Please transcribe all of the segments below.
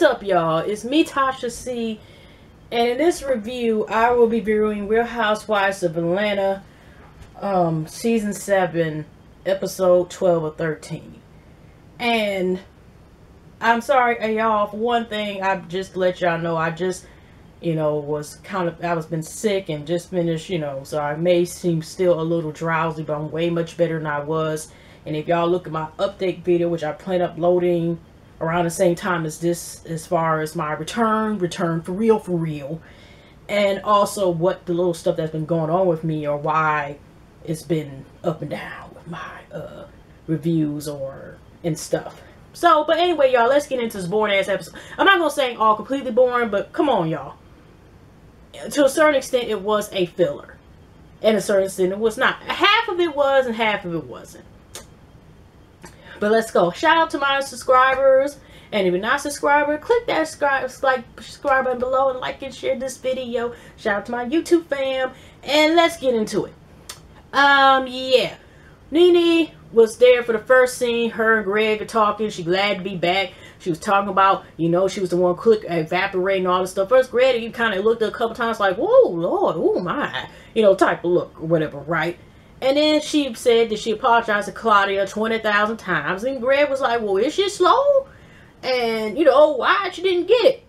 What's up, y'all? It's me, Tasha C, and in this review I will be reviewing Real Housewives of Atlanta season 7 episode 12 or 13. And I'm sorry, y'all, for one thing, I just let y'all know, I just was been sick and just finished, so I may seem still a little drowsy, but I'm way much better than I was. And if y'all look at my update video, which I plan uploading around the same time as this, as far as my return for real, and also what the little stuff that's been going on with me, or why it's been up and down with my reviews and stuff. So, but anyway, y'all, let's get into this boring ass episode. I'm not gonna say all completely boring, but come on, y'all. To a certain extent, it was a filler, and a certain extent, it was not. Half of it was, and half of it wasn't. But let's go. Shout out to my subscribers. And if you're not a subscriber, click that subscribe button below and like and share this video. Shout out to my YouTube fam. And let's get into it. Yeah. Nene was there for the first scene. Her and Greg are talking. She's glad to be back. She was talking about, she was the one evaporating all this stuff. First, Greg, you kind of looked at a couple times like, whoa, Lord, oh my, type of look or whatever, right? And then she said that she apologized to Claudia 20,000 times. And Greg was like, well, is she slow? And, why she didn't get it?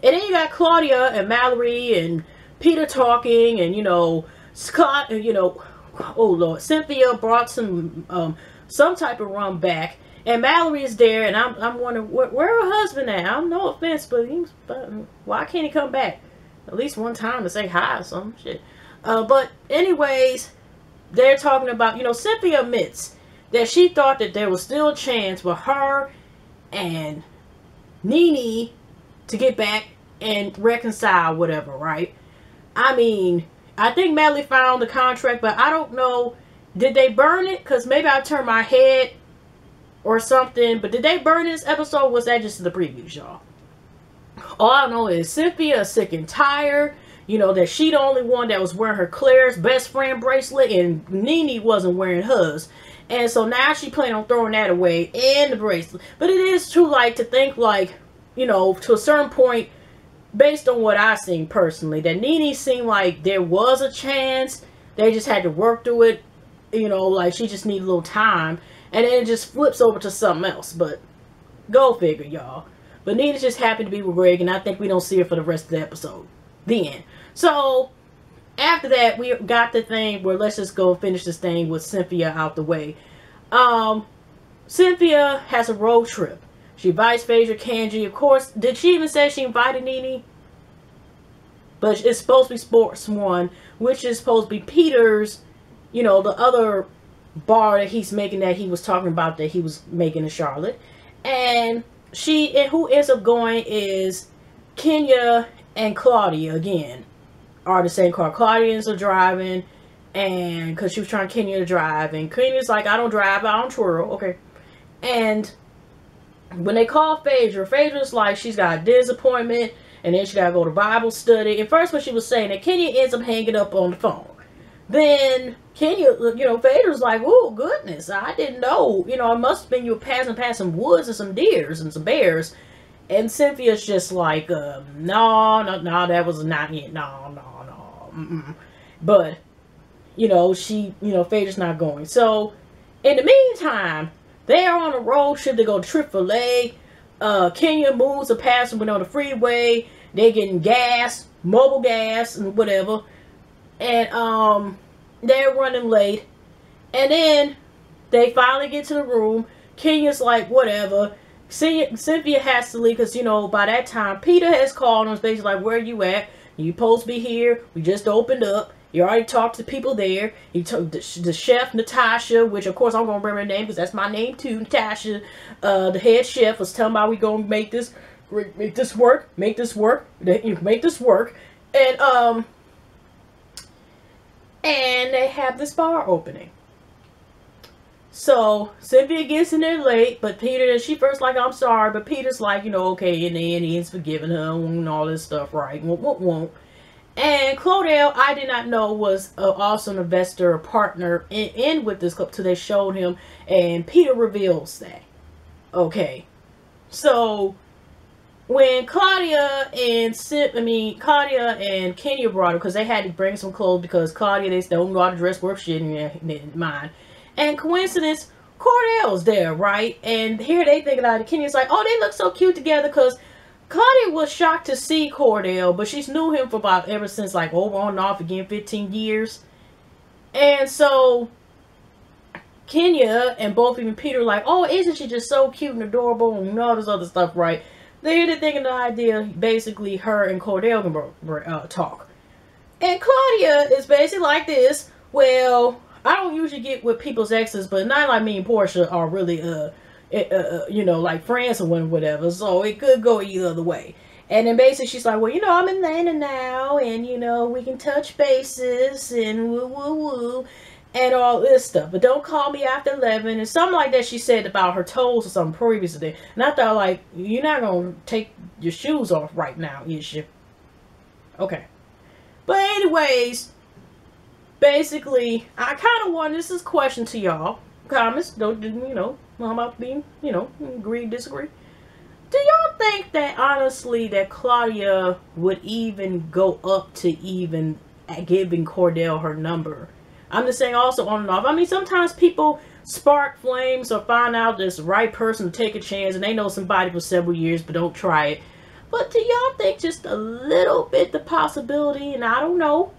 And then you got Claudia and Mallory and Peter talking. And, Scott, oh, Lord, Cynthia brought some type of rum back. And Mallory is there. And I'm wondering, where her husband at? I'm no offense, but why can't he come back? At least one time to say hi or some shit. But anyways, they're talking about, Cynthia admits that she thought that there was still a chance for her and Nene to get back and reconcile, whatever, right? I mean, I think Melly found the contract, but I don't know. Did they burn it? Because maybe I turned my head or something. But did they burn this episode? Was that just the previews, y'all? All I know is Cynthia is sick and tired. That she the only one that was wearing her Claire's best friend bracelet, and Nene wasn't wearing hers. And so now she planning on throwing that away and the bracelet. But it is too late to think, like, to a certain point, based on what I've seen personally, that Nene seemed like there was a chance. They just had to work through it. Like she just needed a little time. And then it just flips over to something else. But go figure, y'all. But Nene's just happy to be with Greg, and I think we don't see her for the rest of the episode. The end. So, after that, we got the thing where let's just go finish this thing with Cynthia out the way. Cynthia has a road trip. She invites Phaedra, Kandi. Of course, did she even say she invited Nene? But it's supposed to be Sports One, which is supposed to be Peter's, the other bar that he's making, that he was talking about, that he was making in Charlotte. And who ends up going is Kenya and Claudia again. Are the same car. Claudians are driving, and because she was trying Kenya to drive, and Kenya's like, I don't drive, I don't twirl. Okay. And when they call Phaedra's like, she's got a disappointment, and then she gotta go to Bible study. And first, what she was saying, that Kenya ends up hanging up on the phone. Then Kenya, Phaedra's like, oh goodness, I didn't know. It must have been you passing past some woods and some deers and some bears. And Cynthia's just like, no, that was not it. No. But, Phaedra's not going. So, in the meantime, they're on a road trip to go to Chick-fil-A. Kenya moves a passenger on the freeway. They're getting gas, mobile gas, and whatever. And, they're running late. And then, they finally get to the room. Kenya's like, whatever. Cynthia has to leave because, by that time, Peter has called on basically like, where you at? You supposed to be here. We just opened up. You already talked to people there. He took the chef, Natasha, which, of course, I'm going to remember her name because that's my name, too. Natasha, the head chef, was telling me how we going to make this work. And they have this bar opening. So, Cynthia gets in there late, but Peter, she first like, I'm sorry, but Peter's like, okay, in the end, he's forgiving her and all this stuff, right? Won't. And Claudia, I did not know, was also an investor or partner in with this club, till they showed him, and Peter reveals that. Okay. So, when Claudia and Kenya brought her, because they had to bring some clothes because Claudia, they don't know how to dress worth shit in mind. And coincidence, Cordell's there, right? And here they think about it. Kenya's like, oh, they look so cute together, because Claudia was shocked to see Cordell, but she's knew him for about ever since, like, over on and off again, 15 years. And so Kenya and both even Peter like, oh, isn't she just so cute and adorable and all this other stuff, right? They're thinking the idea, basically, her and Cordell can talk. And Claudia is basically like this, well, I don't usually get with people's exes, but not like me and Portia are really, you know, like friends or whatever, so it could go either other way. And then basically she's like, well, you know, I'm in Atlanta now, and, you know, we can touch bases, and woo, woo, woo, and all this stuff. But don't call me after 11, and something like that she said about her toes or something previously. And I thought, like, you're not going to take your shoes off right now, is you? Okay. But anyways, basically, I kind of want, this is a question to y'all. Comments, don't, you know, I'm about to be, you know, agree, disagree. Do y'all think that, honestly, that Claudia would even go up to even giving Cordell her number? I'm just saying also on and off. I mean, sometimes people spark flames or find out this right person to take a chance and they know somebody for several years but don't try it. But do y'all think just a little bit the possibility, and I don't know,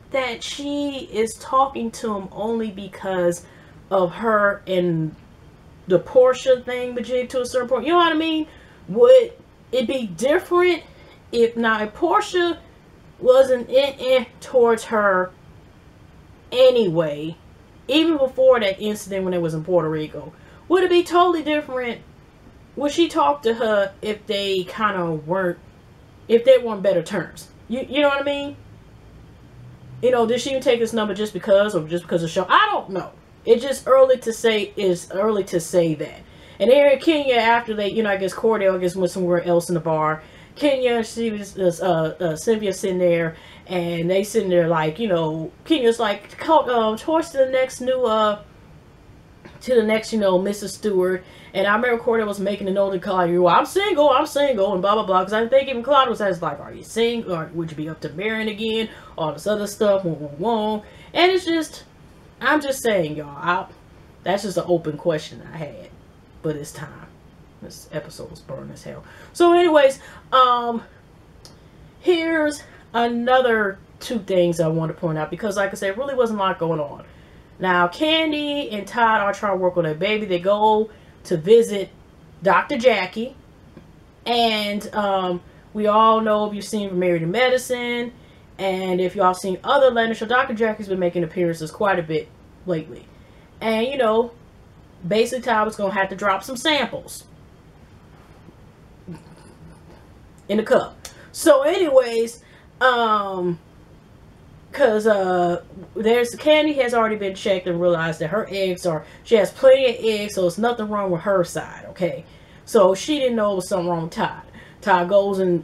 that she is talking to him only because of her and the Portia thing, majig to a certain point? You know what I mean? Would it be different if Portia wasn't towards her anyway, even before that incident when it was in Puerto Rico? Would it be totally different? Would she talk to her if they kind of weren't, if they were on better terms? You know what I mean? You know, did she even take this number just because, or just because of the show? I don't know. It's just early to say, that. And here in Kenya, after they, you know, I guess Cordell, went somewhere else in the bar. Kenya, she was, Cynthia sitting there, and they sitting there like, you know, Kenya's like, towards the next you know, Mrs. Stewart. And I remember Cordell was making a note to Claudia, well, I'm single, and blah, blah, blah. Because I think even Claudia was like, are you single? Or would you be up to marrying again? All this other stuff, and it's just, I'm just saying, y'all, that's just an open question I had for this time. This episode was boring as hell. So anyways, here's another two things I want to point out, because like I said, it really wasn't a lot going on. Now, Kandi and Todd are trying to work on their baby. They go to visit Dr. Jackie. And we all know, if you've seen Married to Medicine, and if y'all seen other Atlanta shows, Dr. Jackie's been making appearances quite a bit lately. And, you know, basically Todd was going to have to drop some samples in the cup. So anyways, because there's Kandi has already been checked and realized that her eggs she has plenty of eggs, so it's nothing wrong with her side, okay? So she didn't know it was something wrong with Todd. Todd goes in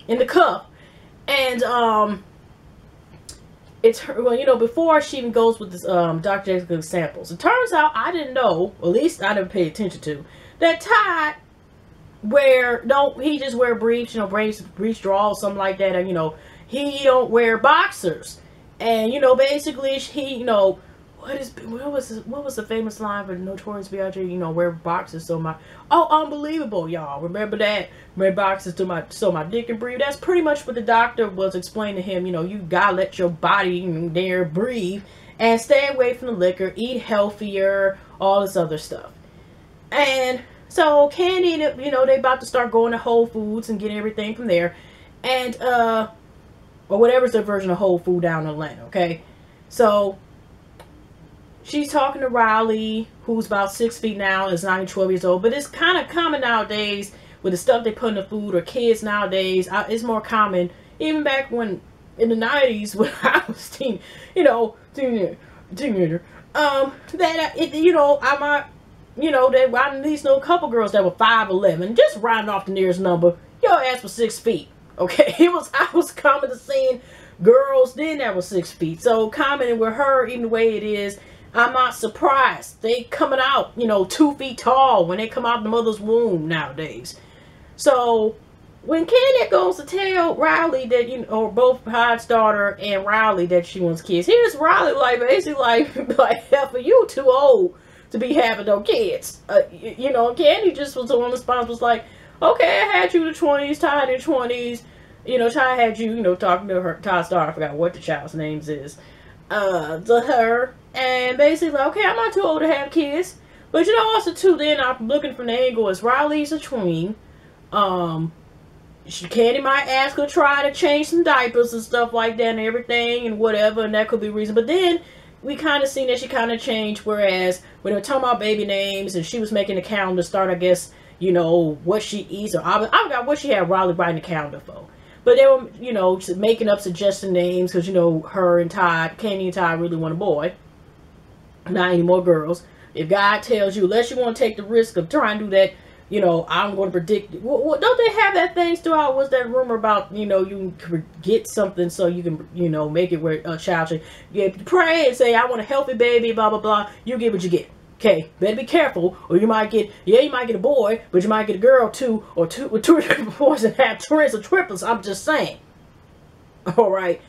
the cup, and it's her, well, you know, before she even goes with this Dr. Jessica's samples, it turns out, I didn't know, or at least I didn't pay attention to, that Todd he just wear briefs, you know, briefs draws, something like that, and you know, he don't wear boxers. And you know, basically he, you know, what was the famous line for Notorious B.I.G., you know, wear boxers so my, oh, unbelievable, y'all, remember that? Wear boxers so my dick can breathe. That's pretty much what the doctor was explaining to him. You know, you gotta let your body there breathe and stay away from the liquor, eat healthier, all this other stuff. And so Kandi, you know, they about to start going to Whole Foods and getting everything from there, and or whatever's their version of Whole Food down in Atlanta, okay? So she's talking to Riley, who's about 6 feet now, is 9 and 12 years old. But it's kind of common nowadays with the stuff they put in the food, or kids nowadays. It's more common, even back when, in the 90s, when I was teenager, that, you know, I might, you know, I at least know a couple girls that were 5'11", just rounding off the nearest number. Your ass was 6 feet, okay? I was common to seeing girls then that was 6 feet. So common with her, even the way it is, I'm not surprised. They coming out, 2 feet tall when they come out of the mother's womb nowadays. So when Kenya goes to tell Riley that, or both Hyde's daughter and Riley that she wants kids, here's Riley like basically like hell, for you too old to be having no kids. Kandi just was the one response was like, okay, I had you in the 20s, Todd in the 20s. Todd had you, talking to her, Todd's daughter, I forgot what the child's name is, to her. And basically, okay, I'm not too old to have kids. But also too, then I'm looking from the angle is Riley's a tween. Kandi might ask her to try to change some diapers and stuff like that and everything and whatever, and that could be a reason. But then we kind of seen that she kind of changed, whereas when they were talking about baby names and she was making a calendar start, I guess, what she eats, or I forgot what she had Riley writing the calendar for. But they were, making up suggestion names because, her and Todd, Kandi and Todd really want a boy. Not any more girls. If God tells you, unless you want to take the risk of trying to do that, I'm going to predict. Well, don't they have that thing still out? What's that rumor about, you can get something so you can, make it where a child should pray and say, I want a healthy baby, blah, blah, blah. You get what you get. Okay, better be careful, or you might get a boy, but you might get a girl too, or two or three boys and have twins or triplets. I'm just saying. All right.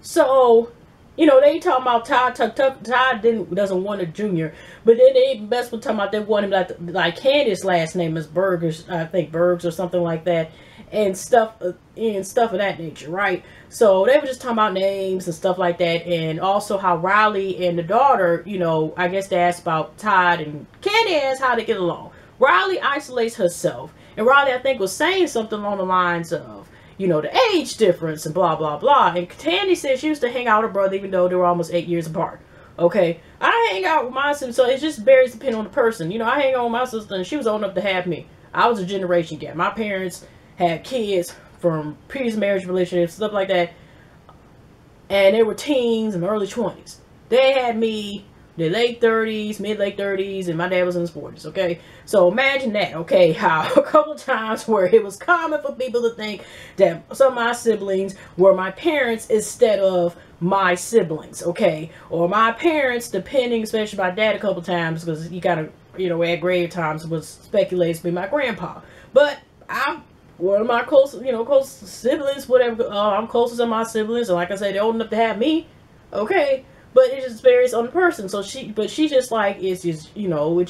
So, they talking about Todd doesn't want a junior, but then they best one talking about they want him like Candace's last name is Bergs, I think Bergs or something like that, and stuff of that nature, right? So they were just talking about names and stuff like that, and also how Riley and the daughter, I guess they asked about Todd and Kandi asked how to get along. Riley isolates herself, and Riley I think was saying something along the lines of, the age difference and blah, blah, blah. And Kandi said she used to hang out with her brother even though they were almost 8 years apart. Okay. I hang out with my sister, so it just varies depending on the person. I hang out with my sister and she was old enough to have me. I was a generation gap. My parents had kids from previous marriage relationships, stuff like that. And they were teens and early 20s. They had me the late 30s, mid-late 30s, and my dad was in his 40s, okay? So imagine that, okay, how a couple times where it was common for people to think that some of my siblings were my parents instead of my siblings, okay? Or my parents, depending, especially my dad a couple times, because he kind of, at grave times was speculated to be my grandpa. But I'm one of my close siblings, whatever, I'm closest to my siblings, and like I said, they're old enough to have me, okay? But it just varies on the person. So she just like, it's just, I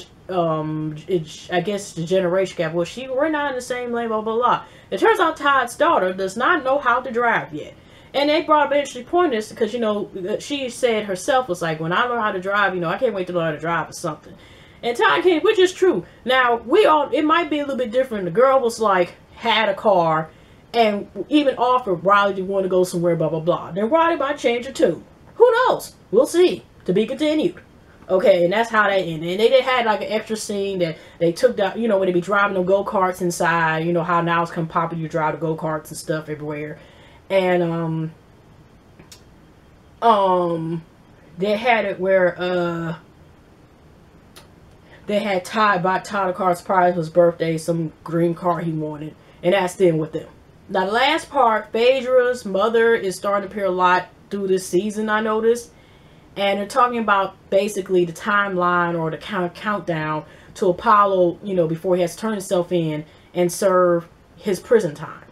guess the generation gap. Well, we're not in the same lane, blah, blah, blah. It turns out Todd's daughter does not know how to drive yet. And they brought up an interesting point is because, she said herself was like, when I learn how to drive, I can't wait to learn how to drive or something. And Todd came, which is true. Now, it might be a little bit different. The girl was like, had a car and even offered Riley to want to go somewhere, blah, blah, blah. Then Riley might change her too. Who knows? We'll see. To be continued. Okay, and that's how that ended. And they had like an extra scene that they took down, when they be driving the go-karts inside, how now it's come popular you drive the go-karts and stuff everywhere. And they had it where they had bought Todd a car surprise for his birthday, some green car he wanted, and that's then with them. Now the last part, Phaedra's mother is starting to appear a lot through this season, I noticed. And they're talking about basically the timeline or the countdown to Apollo, before he has to turn himself in and serve his prison time.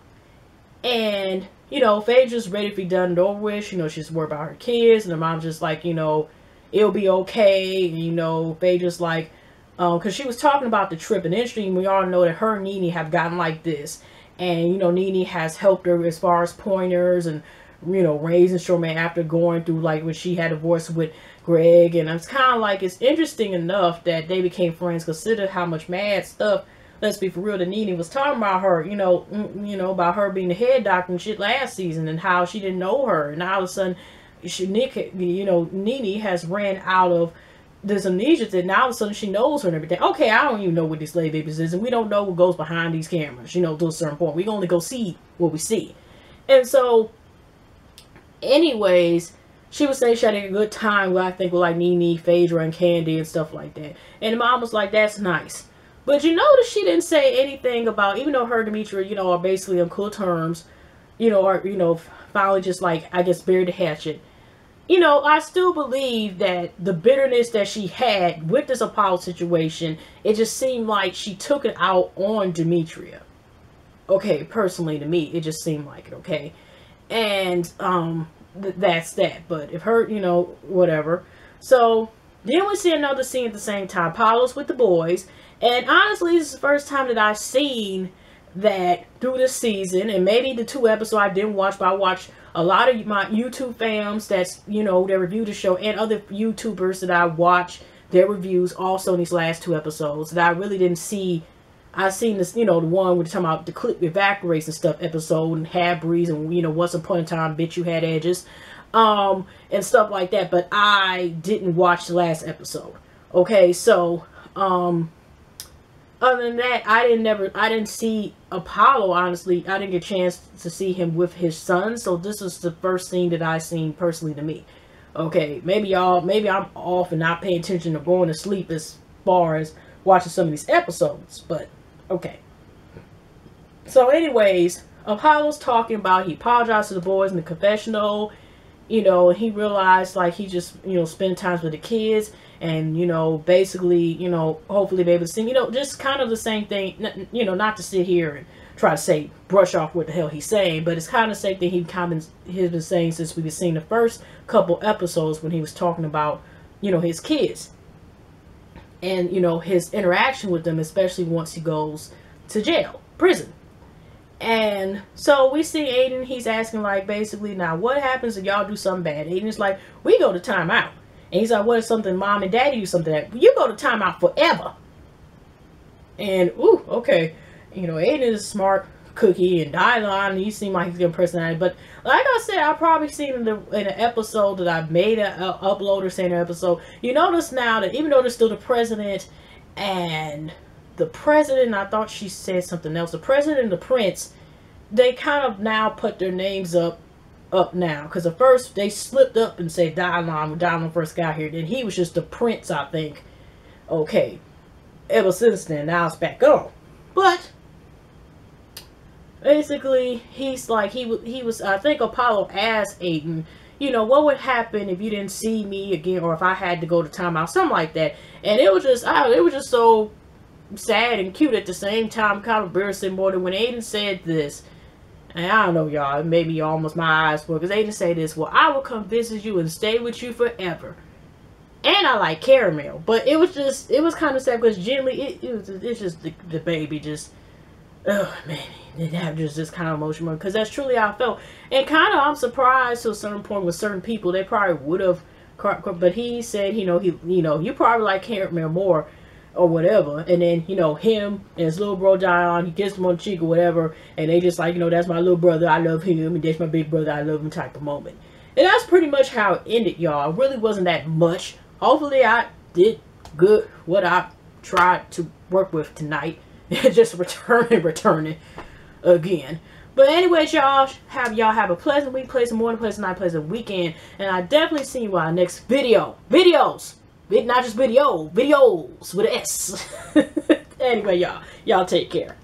And, Phaedra's ready to be done and over with. She's worried about her kids. And her mom's just like, it'll be okay. And, Phaedra's like, because she was talking about the trip. And interesting, we all know that her and Nene have gotten like this. And, Nene has helped her as far as pointers and raising Showman after going through like when she had a divorce with Greg. And it's kind of like, it's interesting enough that they became friends. Consider how much mad stuff, let's be for real, that Nene was talking about her, about her being the head doctor and shit last season and how she didn't know her. And all of a sudden, Nene has ran out of this amnesia that now all of a sudden she knows her and everything. Okay, I don't even know what these slave babies is, and we don't know what goes behind these cameras, to a certain point. We can only go see what we see. And so, anyways, she was saying she had a good time, I think, with like Nene, Phaedra, and Kandi and stuff like that. And the mom was like, that's nice. But notice she didn't say anything about, even though her and Demetria, are basically on cool terms, or, finally just like, I guess, buried the hatchet. you know, I still believe that the bitterness that she had with this Apollo situation, it just seemed like she took it out on Demetria. Okay, personally to me, it just seemed like it, okay? And, that's that. But if her, you know, whatever. So, then we see another scene at the same time. Apollo's with the boys. And honestly, this is the first time that I've seen that through this season. And maybe the 2 episodes I didn't watch, but I watched a lot of my YouTube fans that's, you know, that review the show, and other YouTubers that I watch their reviews also in these last 2 episodes that I really didn't see. I seen this, you know, the one we're talking about the clip evaporates and stuff episode, and Half Breeze, and, you know, Once Upon a Time, Bitch You Had Edges, and stuff like that. But I didn't watch the last episode. Okay, so other than that, I didn't see Apollo, honestly. I didn't get a chance to see him with his son, so this is the first scene that I seen personally to me. Okay, maybe I'm off and not paying attention or going to sleep as far as watching some of these episodes, but okay. So anyways, Apollo's talking about, he apologized to the boys in the confessional, you know, and he realized, like, he just, you know, spend time with the kids, and, you know, basically, you know, hopefully be able to sing, you know, just kind of the same thing, you know, not to sit here and try to say, brush off what the hell he's saying, but it's kind of the same thing he's been saying since we've seen the first couple episodes when he was talking about, you know, his kids. And, you know, his interaction with them, especially once he goes to jail, prison. And so we see Aiden, he's asking, like, basically, now what happens if y'all do something bad? Aiden's like, we go to timeout. And he's like, what if something mom and daddy do something that you go to timeout forever? And, ooh, okay. You know, Aiden is a smart cookie, and Dylan, he seems like he's got a personality. But like I said, I've probably seen in an episode that I've made an upload or seen an episode. You notice now that even though there's still the president and the president, I thought she said something else. The president and the prince, they kind of now put their names up now. Because at first they slipped up and said Dylan when Dylan first got here. Then he was just the prince, I think. Okay. Ever since then, now it's back on. But basically, he's like, he was, I think Apollo asked Aiden, you know, what would happen if you didn't see me again, or if I had to go to timeout, something like that. And it was just, it was just so sad and cute at the same time, kind of embarrassing more than when Aiden said this. And I don't know, y'all, it made me almost my eyes full, because Aiden said this, well, I will come visit you and stay with you forever. And I like caramel. But it was just, it was kind of sad, because generally, it's just the baby just, oh man, that was just kind of emotional, because that's truly how I felt. And kind of, I'm surprised to a certain point with certain people, they probably would have, but he said, you know, you probably like caramel more, or whatever. And then, you know, him and his little bro John, he kissed him on the cheek or whatever, and they just like, you know, that's my little brother, I love him, and that's my big brother, I love him type of moment. And that's pretty much how it ended, y'all. It really wasn't that much. Hopefully I did good what I tried to work with tonight. Just returning again. But anyways, y'all have a pleasant week, pleasant morning, pleasant night, pleasant weekend. And I definitely see you on our next video. Videos. Not just videos with an S. Anyway, y'all take care.